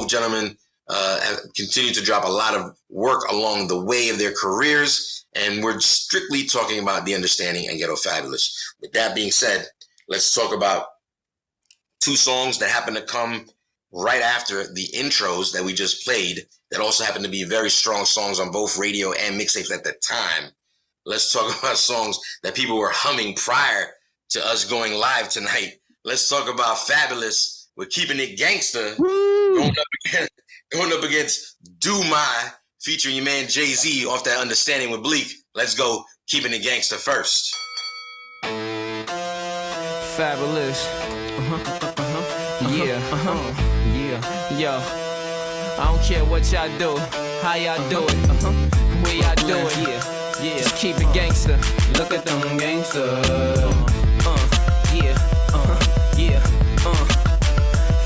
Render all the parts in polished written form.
Both gentlemen have continued to drop a lot of work along the way of their careers, and we're strictly talking about The Understanding and Ghetto Fabulous. With that being said, let's talk about two songs that happen to come right after the intros that we just played that also happen to be very strong songs on both radio and mixtapes at the time. Let's talk about songs that people were humming prior to us going live tonight. Let's talk about Fabulous with Keeping It Gangsta going up against Do My, featuring your man Jay-Z off that Understanding with Bleek. Let's go Keeping It Gangsta first. Fabulous. Yeah. Yo. I don't care what y'all do, how y'all do it, where y'all do it. Yeah. Just keep it gangster. Look at them gangsters.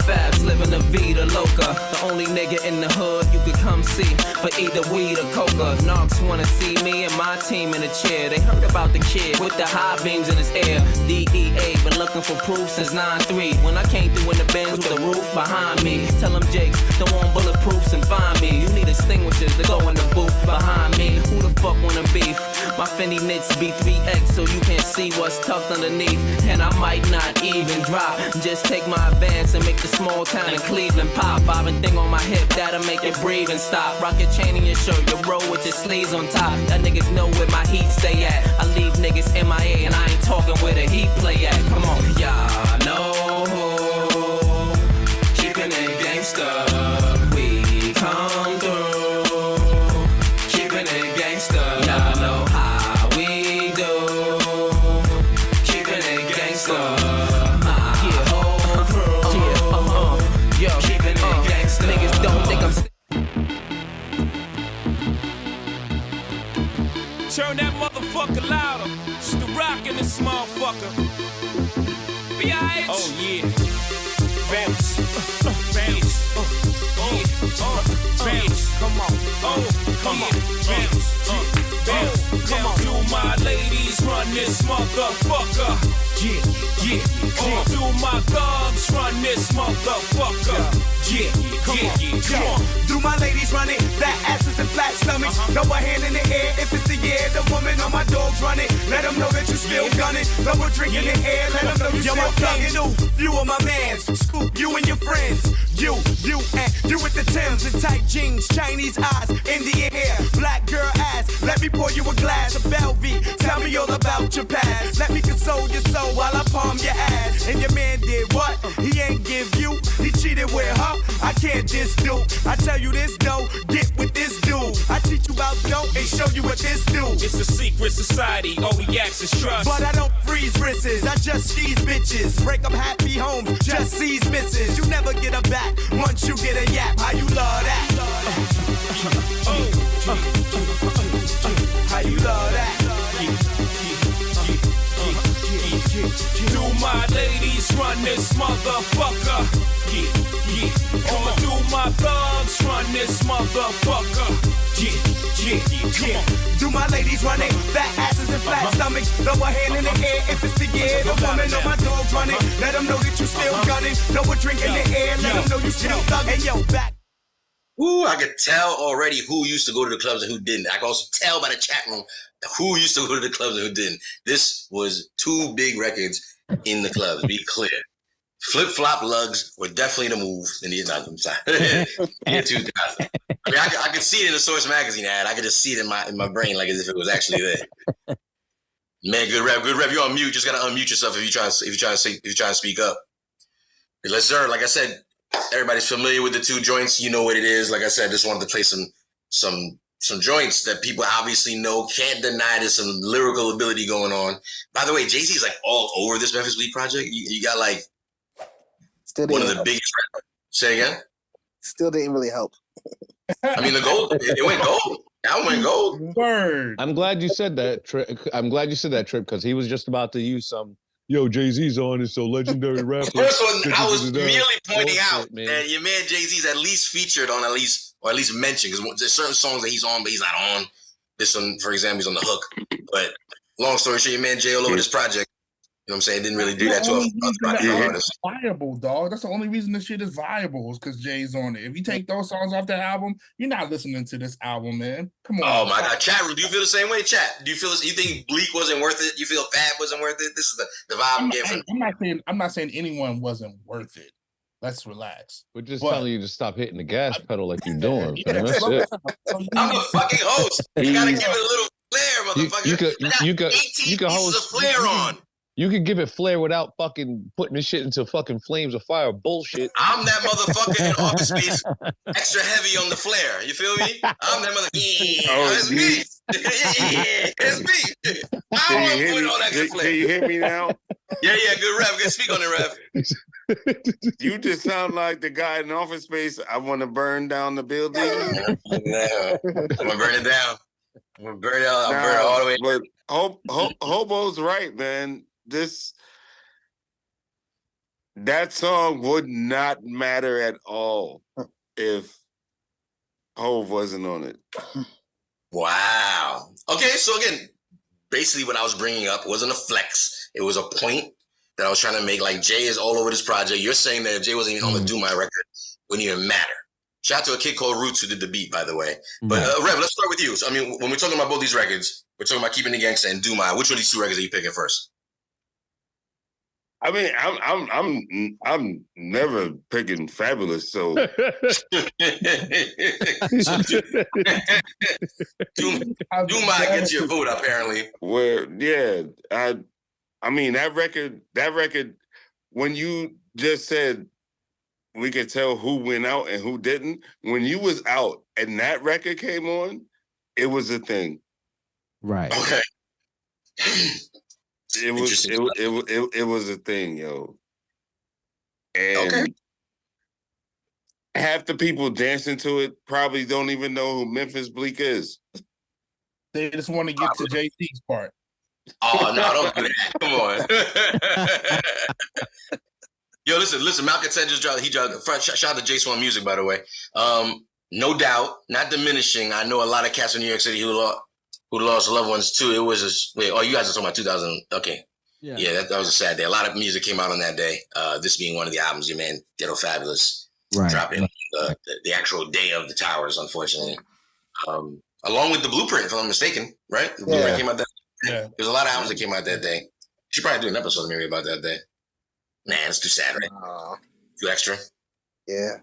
Fabs living the vida loca. The only nigga in the hood you could come see for either weed or coca. Knocks wanna see me and my team in a chair. They heard about the kid with the high beams in his ear. DEA been looking for proof since 9-3. When I came through in the Benz with the roof behind me. Tell them Jakes don't want bulletproofs and find me. You need extinguishers to go in the booth behind me. Who the fuck wanna beef? My Fendi knits B3X so you can't see what's tucked underneath. And I might not even drop. Just take my advance and make the small town in Cleveland pop. Bobbing thing on my hip that'll make it breathe and stop. Rock your chain in your shirt, your roll with your sleeves on top. That niggas know where my heat stay at. I leave niggas MIA and I ain't talking where the heat play at. Come on, y'all know who keeping it gangsta. We come through, keeping it gangsta. Y'all know how we do, keeping it gangsta. Niggas don't think I'm turn that motherfucker louder. It's the rock in this motherfucker. B.I.H. Oh yeah. Bounce. Bounce. Bounce. Come on. Oh, come on. Bounce. Bounce. Come on. Do my ladies run this motherfucker? Yeah. Do my thugs run this motherfucker? Yeah. Come on. Do my ladies run it? Fat asses and flat stomachs. Throw a hand in the air if it's the year. The woman on my dogs run it. Let them know that you still gunning. Throw a drink in the air. Let them know you still thugging. You are my mans. Scoop you and your friends. You and you with the Timbs and tight jeans, Chinese eyes, Indian hair, black girl ass. Let me pour you a glass of Belvy. Tell me all about your past. Let me console your soul while I palm your ass. And your man did what? He ain't give you. He cheated with her. I can't diss dude. I tell you this though, get with this dude. I teach you about dope and show you what this do. It's a secret society, all we ask is trust. But I don't freeze wrists, I just seize bitches. Break up happy homes, just seize misses. You never get a back once you get a yap. How you love that? How you love that? Do my ladies run this motherfucker? Yeah. Do my thugs run this motherfucker? Yeah. Do my ladies run it? Fat asses and flat stomachs. Throw a hand in the air if it's the year. The woman on my dogs run it. Let them know that you still gunning. Throw a drink in the air. Let them know you still thugging. Hey yo, back. Ooh, I could tell already who used to go to the clubs and who didn't. I can also tell by the chat room who used to go to the clubs and who didn't. This was two big records in the clubs, be clear. Flip-flop lugs were definitely the move in the year 2000. I mean, I could see it in the Source magazine ad. I could just see it in my brain like as if it was actually there. Man, good rap. You're on mute. You just gotta unmute yourself if you're trying to speak up. Let's sir, like I said, everybody's familiar with the two joints. You know what it is. Like I said, just wanted to play some joints that people obviously know. Can't deny there's some lyrical ability going on. By the way, Jay-Z's like all over this Memphis Bleek project. You got like one of the biggest. Say again? Still didn't really help. I mean, the gold, it went gold. That went gold. Word. I'm glad you said that, Trip, because he was just about to use some, yo, Jay-Z's on it, so legendary rapper. The first one, I was merely pointing out that your man Jay-Z's at least featured on or at least mentioned, because there's certain songs that he's on, but he's not on. This one, for example, he's on the hook. But long story short, your man Jay all over this project. what I'm saying? Didn't really do that to a artist. Viable, dog. That's the only reason this shit is viable is because Jay's on it. If you take those songs off that album, you're not listening to this album, man. Come on. Oh my God, chat room. Do you feel the same way, chat? Do you feel this? You think Bleak wasn't worth it? You feel Fab wasn't worth it? This is the vibe I'm getting. I'm not saying anyone wasn't worth it. Let's relax. We're just telling you to stop hitting the gas pedal like you're doing. Yeah, that's it. I'm a fucking host. You gotta give it a little flair, motherfucker. You could host a flair on. You could give it flair without fucking putting this shit into fucking flames of fire bullshit. I'm that motherfucker in Office Space, extra heavy on the flare. You feel me? I'm that motherfucker. It's me. It's me. I don't want to put on extra flare. Can you hear me now? Yeah, good rap. Good speak on it, rap. You just sound like the guy in Office Space. I want to burn down the building. I'm gonna burn it down. I'm gonna burn it out. I'll burn it all the way. But Hobo's right, man. That song would not matter at all if Hov wasn't on it. Wow. Okay, so again, basically what I was bringing up wasn't a flex. It was a point that I was trying to make. Like, Jay is all over this project. You're saying that if Jay wasn't even on the Do My record, it wouldn't even matter. Shout out to a kid called Roots who did the beat, by the way. But Rev, let's start with you. So, I mean, when we're talking about both these records, we're talking about Keeping It Gangsta and Do My. Which one of these two records are you picking first? I mean, I'm never picking Fabulous, so Do My gets your vote, apparently. I mean that record, when you just said we could tell who went out and who didn't, when you was out and that record came on, it was a thing. Right. Okay. It was a thing, yo. And half the people dancing to it probably don't even know who Memphis Bleek is. They just want to get to JC's part. Oh no, don't do that. Come on. Yo, listen, Malcontent just dropped, shout out to J-Swan Music, by the way. No doubt, not diminishing. I know a lot of cats in New York City who lost loved ones too. It was you guys are talking about 2000. Okay. Yeah, that was a sad day. A lot of music came out on that day. This being one of the albums, your man, Ghetto Fabulous, dropping the actual day of the Towers, unfortunately. Along with the Blueprint, if I'm not mistaken, right? The Blueprint came out that day. Yeah. There's a lot of albums that came out that day. You should probably do an episode maybe about that day. Man, it's too sad, right? Too extra. Yeah.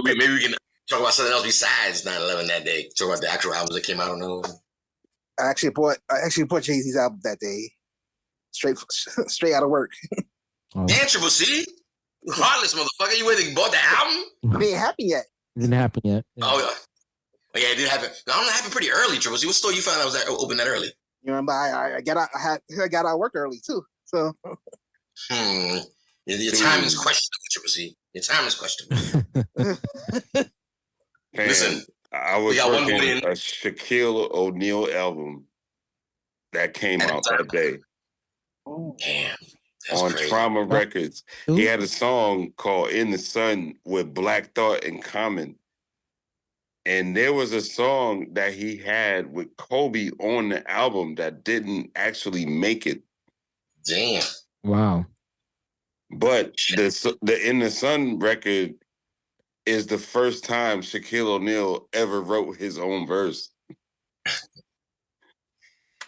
Maybe we can talk about something else besides 9/11 that day. Talk about the actual albums that came out on those. I actually bought Jay-Z's album that day. Straight out of work. Damn, Triple C. You heartless motherfucker. You waiting bought the album? It ain't happen yet. It didn't happen yet. Yeah. Oh, yeah, it did happen. No, it happened pretty early, Triple C. What store you found out was open that early? You remember, I got out of work early, too. So. Your time is questionable, Triple C. Your time is questionable. Listen. I was working a Shaquille O'Neal album that came out that day. Oh, damn. On crazy. Trauma Records. He had a song called In the Sun with Black Thought and Common. And there was a song that he had with Kobe on the album that didn't actually make it. Damn. Wow. But the In the Sun record is the first time Shaquille O'Neal ever wrote his own verse.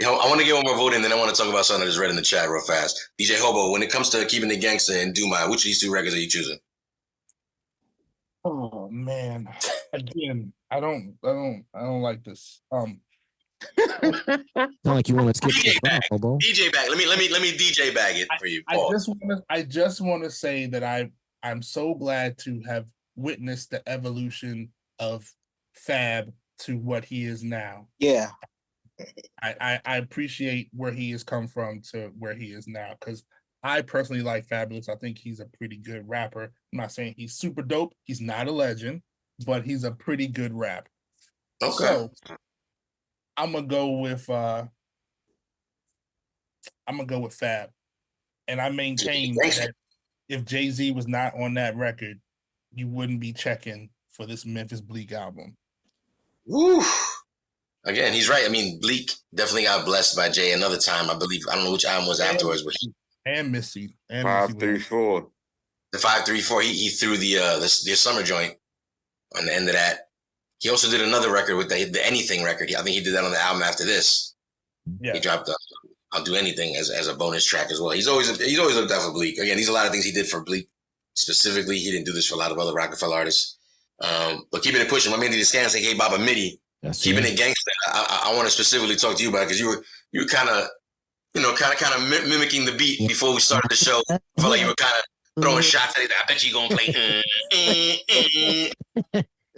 I want to get one more vote in, then I want to talk about something I just read in the chat real fast. DJ Hobo, when it comes to Keeping It Gangsta and Do My, which of these two records are you choosing? Oh man, again, I don't like this. Not like you want to skip DJ bag. Hobo. DJ bag. Let me DJ bag it for you. I just want to say that I'm so glad to have witnessed the evolution of Fab to what he is now. Yeah. I appreciate where he has come from to where he is now, because I personally like Fabulous. I think he's a pretty good rapper. I'm not saying he's super dope. He's not a legend, but he's a pretty good rapper. Okay. So I'm gonna go with Fab, and I maintain that if Jay-Z was not on that record, you wouldn't be checking for this Memphis Bleek album. Woo. Again, he's right. I mean, Bleek definitely got blessed by Jay another time. I believe, I don't know which album was afterwards, but And Missy. And Missy 534. The 534. He threw the summer joint on the end of that. He also did another record with the Anything record. I think he did that on the album after this. Yeah. He dropped I'll Do Anything as a bonus track as well. He's always looked out for Bleek. Again, these are a lot of things he did for Bleek specifically. He didn't do this for a lot of other Rockefeller artists. But keeping it pushing, my man did the scan saying, "Hey, Baba Midi, keeping it gangsta." I want to specifically talk to you about it because you were kind of mimicking the beat before we started the show. I felt like you were kind of throwing shots at it. I bet you gonna play.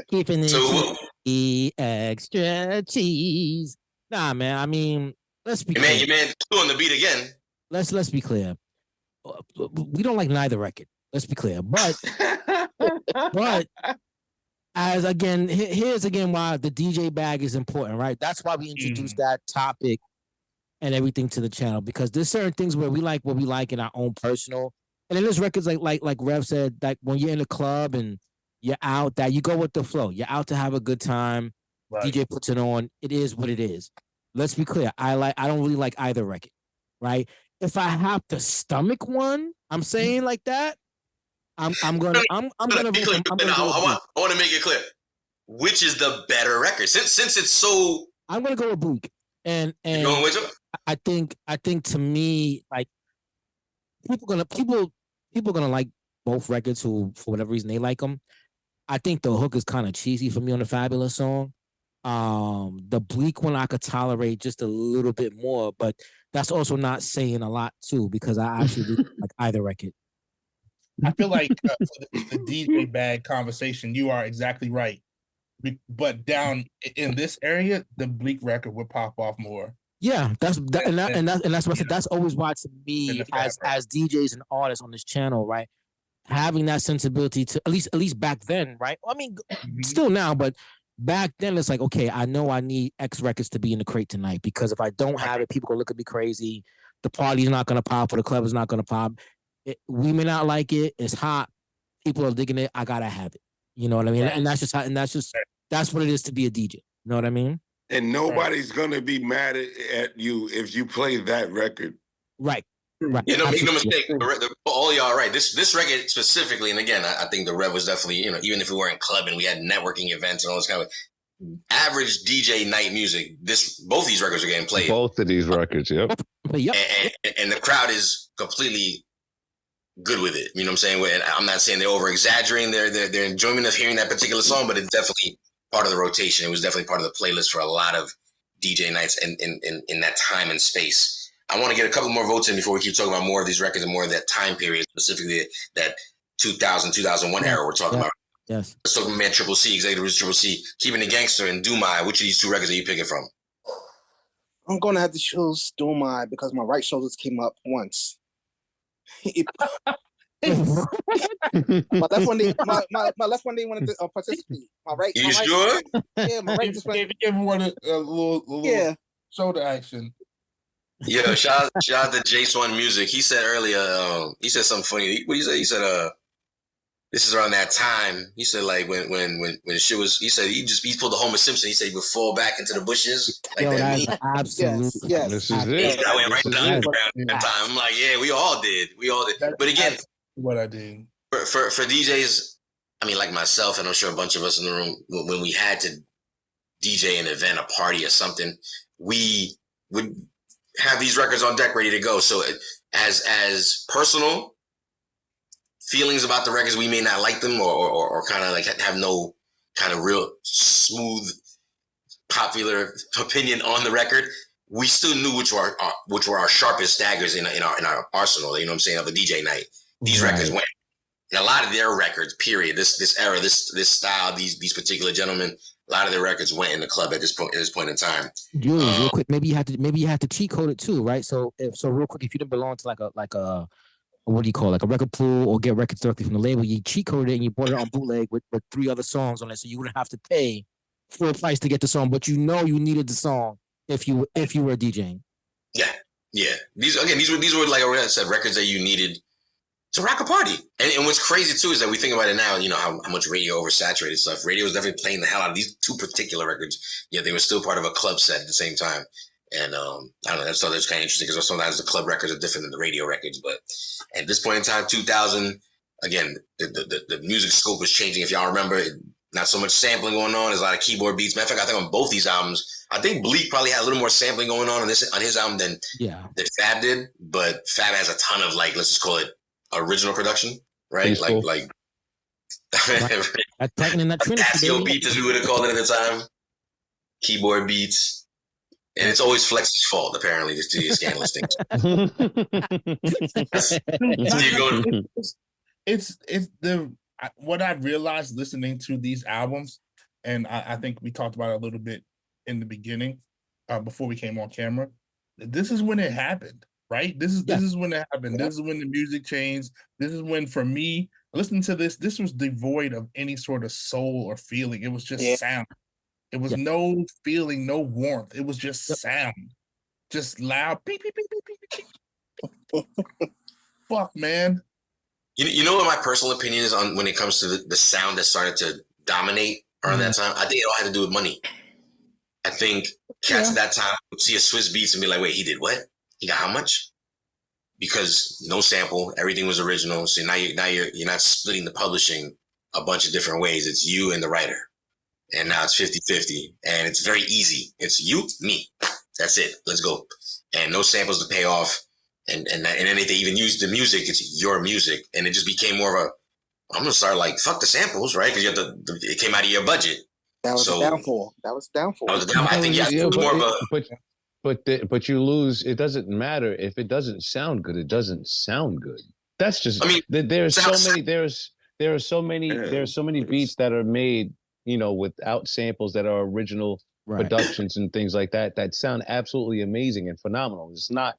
Keeping it extra cheese. Nah, man. I mean, let's be clear. Your man doing the beat again. Let's be clear. We don't like neither record. Let's be clear. But as again, here's again why the DJ bag is important, right? That's why we introduced that topic and everything to the channel, because there's certain things where we like what we like in our own personal, and then there's records like Rev said, like when you're in a club and you're out, that you go with the flow. You're out to have a good time. Right. DJ puts it on. It is what it is. Let's be clear. I don't really like either record, right? If I have to stomach one, I'm saying like that. I'm gonna I want to make it clear. Which is the better record? Since it's so, I'm gonna go with BLEEK. And you going with him? I think to me, like people gonna like both records who for whatever reason they like them. I think the hook is kind of cheesy for me on the Fabulous song. The BLEEK one I could tolerate just a little bit more, but that's also not saying a lot too, because I actually like either record. I feel like for the DJ bag conversation, you are exactly right. But down in this area, the BLEEK record would pop off more. Yeah, that's what I said. That's always why to me as DJs and artists on this channel, right? Having that sensibility to at least back then, right? I mean, still now, but back then it's like, okay, I know I need X records to be in the crate tonight, because if I don't have it, people gonna look at me crazy. The party's not gonna pop, or the club is not gonna pop. We may not like it. It's hot. People are digging it. I gotta have it. You know what I mean? Right. And that's what it is to be a DJ. You know what I mean? And nobody's gonna be mad at you if you play that record. Right. Right. You know, make no mistake. All y'all are right. This record specifically, and again, I think the Rev was definitely, even if we weren't clubbing, we had networking events and all this kind of average DJ night music. Both these records are getting played. Both of these records, yep. And the crowd is completely good with it. You know what I'm saying? And I'm not saying they're over exaggerating their enjoyment of hearing that particular song, but it's definitely part of the rotation. It was definitely part of the playlist for a lot of DJ nights in that time and space. I want to get a couple more votes in before we keep talking about more of these records and more of that time period, specifically that 2000, 2001 era we're talking about. Yes. Let's talk about man Triple C, executive producer Triple C, Keeping It Gangsta, and Do My. Which of these two records are you picking from? I'm going to have to choose Do My because my right shoulders came up once. my left one didn't want to participate. My right. You sure? Yeah, my right just went. Everyone a little shoulder action. Yeah, shout out to J1 Music. He said earlier, he said something funny. What did he say? He said, this is around that time. He said like when shit was. He said he pulled the Homer Simpson. He said he would fall back into the bushes like that. Absolutely. Yes. This is it. I went right down the ground at that time. I'm like, yeah, we all did. But again, what I did for DJs, I mean, like myself, and I'm sure a bunch of us in the room, when we had to DJ an event, a party, or something, we would have these records on deck ready to go. So as personal feelings about the records, we may not like them or kind of like have no kind of real smooth popular opinion on the record. We still knew which were our sharpest daggers in our arsenal. You know what I'm saying? Of a DJ night, these records went. And a lot of their records, period. This era, this style, these particular gentlemen. A lot of their records went in the club at this point in time. Julius, real quick, maybe you have to cheat code it too, right? So real quick, if you didn't belong to like a what do you call it, like a record pool or get records directly from the label, you cheat coded it and you bought it on bootleg with 3 other songs on it, so you wouldn't have to pay full price to get the song, but you needed the song if you were DJing. Yeah. These were like I said, records that you needed to rock a party. And what's crazy too is that we think about it now, how much radio oversaturated stuff. Radio was definitely playing the hell out of these 2 particular records, yet they were still part of a club set at the same time. And I don't know, so that's kind of interesting because sometimes the club records are different than the radio records. But at this point in time, 2000, again, the music scope was changing. If y'all remember, not so much sampling going on. There's a lot of keyboard beats. Matter of fact, I think on both these albums, I think Bleek probably had a little more sampling going on his album than Fab did. But Fab has a ton of, like, let's just call it original production, right? Like attacking that Trinity, Casio beats, as we would have called it at the time. Keyboard beats. And it's always Flex's fault, apparently, just to these scandalous things. It's what I realized listening to these albums, and I think we talked about it a little bit in the beginning, before we came on camera. This is when it happened, right? This is when it happened. This is when the music changed. This is when, for me, listening to this was devoid of any sort of soul or feeling. It was just sound. It was no feeling, no warmth. It was just sound, just loud. Beep, beep, beep, beep, beep, beep. Fuck, man. You know what my personal opinion is on when it comes to the sound that started to dominate around that time? I think it all had to do with money. I think cats at that time would see a Swiss Beats and be like, wait, he did what? He got how much? Because no sample, everything was original. So now you're not splitting the publishing a bunch of different ways. It's you and the writer. And now it's 50-50. And it's very easy. It's you, me. That's it. Let's go. And no samples to pay off. And then if they even use the music, it's your music. And it just became more of a, I'm going to start like, fuck the samples, right? Because you have it came out of your budget. That was the downfall. That was the downfall. I think, it was more of a... But you lose. It doesn't matter if it doesn't sound good. It doesn't sound good. That's just. I mean, there are so many beats that are made, you know, without samples that are original productions and things like that that sound absolutely amazing and phenomenal. It's not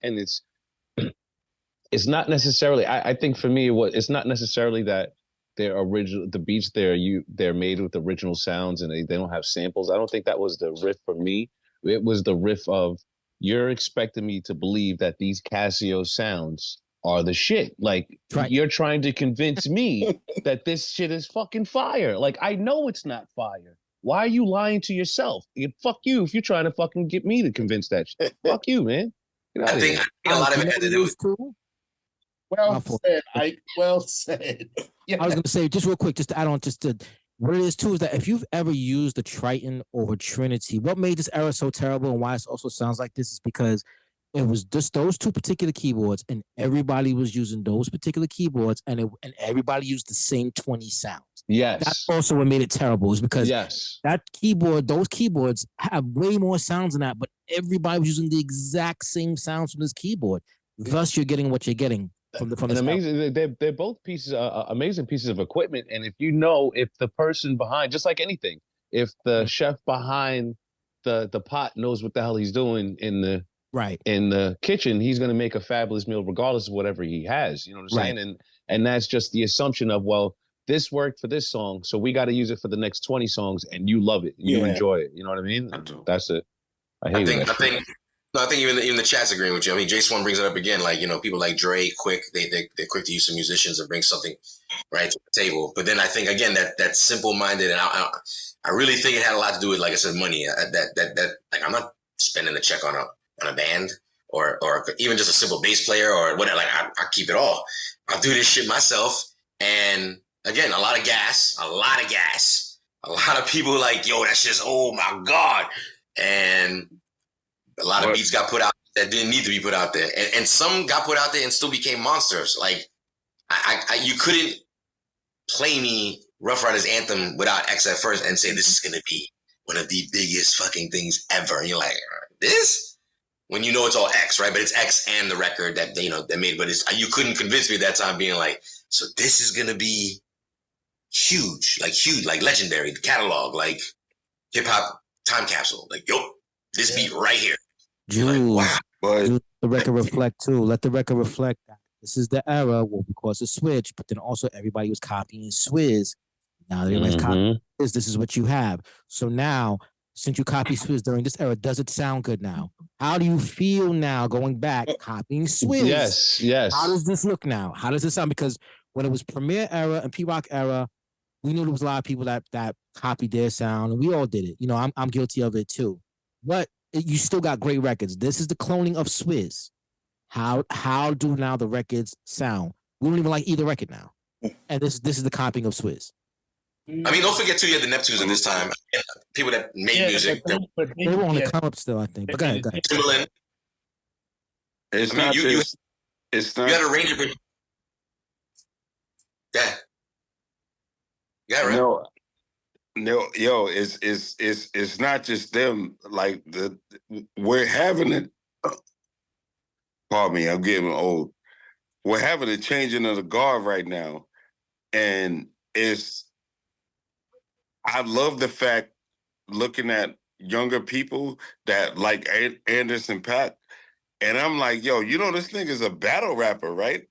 necessarily. I think for me, it's not necessarily that they're original. The beats they're made with original sounds and they don't have samples. I don't think that was the riff for me. It was the riff of, you're expecting me to believe that these Casio sounds are the shit. Like, you're trying to convince me that this shit is fucking fire. Like, I know it's not fire. Why are you lying to yourself? Fuck you if you're trying to fucking get me to convince that shit. Fuck you, man. I think a lot of it had to do with... Well said, Ike. Well said. Yeah. I was going to say, just real quick, just to add on, what it is too is that if you've ever used the Triton or Trinity, what made this era so terrible and why it also sounds like this is because it was just those two particular keyboards and everybody was using those particular keyboards and everybody used the same 20 sounds. Yes. That's also what made it terrible, is because those keyboards have way more sounds than that, but everybody was using the exact same sounds from this keyboard. Thus, you're getting what you're getting. From amazing, they're both amazing pieces of equipment. And if the person behind, just like anything, if the chef behind the pot knows what the hell he's doing in the kitchen, he's going to make a fabulous meal regardless of whatever he has. You know what I'm saying? And that's just the assumption of, well, this worked for this song, so we got to use it for the next 20 songs, and you love it, you enjoy it. You know what I mean? That's it. I think even the chat's agreeing with you. I mean, J-Swan brings it up again. Like, you know, people like Dre, Quick, they're quick to use some musicians and bring something right to the table. But then I think, again, that simple-minded, and I really think it had a lot to do with, like I said, money. Like, I'm not spending a check on a band or even just a simple bass player or whatever. Like, I keep it all. I'll do this shit myself. And again, a lot of gas. A lot of people like, yo, that's just, oh my God. And a lot of beats got put out that didn't need to be put out there. And some got put out there and still became monsters. Like, you couldn't play me Rough Riders Anthem without X at first and say, this is going to be one of the biggest fucking things ever. And you're like, this? When you know it's all X, right? But it's X and the record that, you know, they made. But you couldn't convince me at that time being like, so this is going to be huge, like legendary, the catalog, like hip hop time capsule. Like, yo, this beat right here. Jules, like, wow. The record reflect too. Let the record reflect that this is the era, well, because of Switch, but then also everybody was copying Swizz. Now they realize copy this is what you have. So now, since you copy Swizz during this era, does it sound good now? How do you feel now going back copying Swizz? Yes. How does this look now? How does it sound? Because when it was Premier era and P-Rock era, we knew there was a lot of people that copied their sound, and we all did it. You know, I'm guilty of it too. But you still got great records. This is the cloning of Swizz. How do now the records sound? We don't even like either record now. And this is the copying of Swizz. I mean, don't forget too, you had the Neptunes at this time. People that made music. They were on the come up still, I think. But go ahead. Timberland. It's not just. It's not. You got a range of it. Yeah. Yeah, right. No, yo, it's not just them. Like we're having it. Pardon me, I'm getting old. We're having a changing of the guard right now, and I love the fact looking at younger people that like Anderson .Paak, and I'm like, yo, you know this nigga's a battle rapper, right?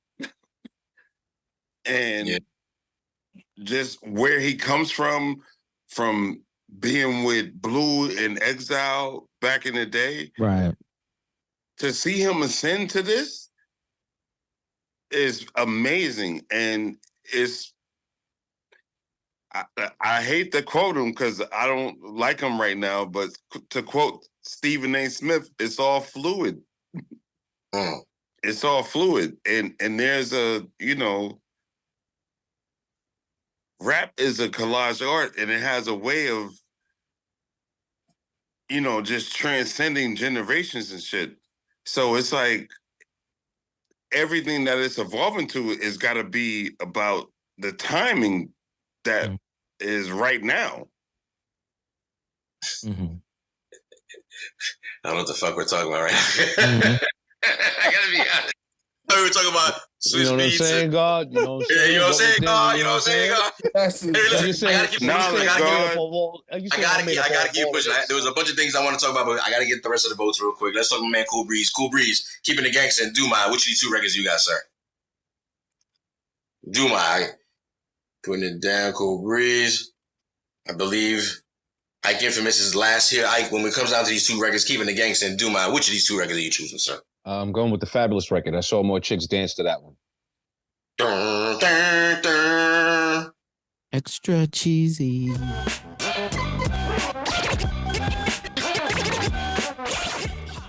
And just where he comes from being with Blue and Exile back in the day, right? To see him ascend to this is amazing, and I hate to quote him because I don't like him right now, but to quote Stephen A. Smith, it's all fluid. It's all fluid, and there's rap is a collage art, and it has a way of just transcending generations and shit. So it's like everything that it's evolving to is got to be about the timing that is right now. Mm-hmm. I don't know what the fuck we're talking about right now. I gotta be honest. We were talking about Swizz you know what I'm saying, God? You know what I'm saying? You know what I'm saying, God? You know what I'm saying, God? I gotta keep pushing. There was a bunch of things I want to talk about, but I gotta get the rest of the votes real quick. Let's talk about my man Cool Breeze. Cool Breeze, Keeping It Gangsta, and Do My. Which of these two records you got, sir? Do My. Putting it down, Cool Breeze. I believe Ike Infamous is last here. Ike, when it comes down to these two records, Keeping It Gangsta and Do My, which of these two records are you choosing, sir? I'm going with the Fabulous record. I saw more chicks dance to that one. Dun, dun, dun. Extra cheesy.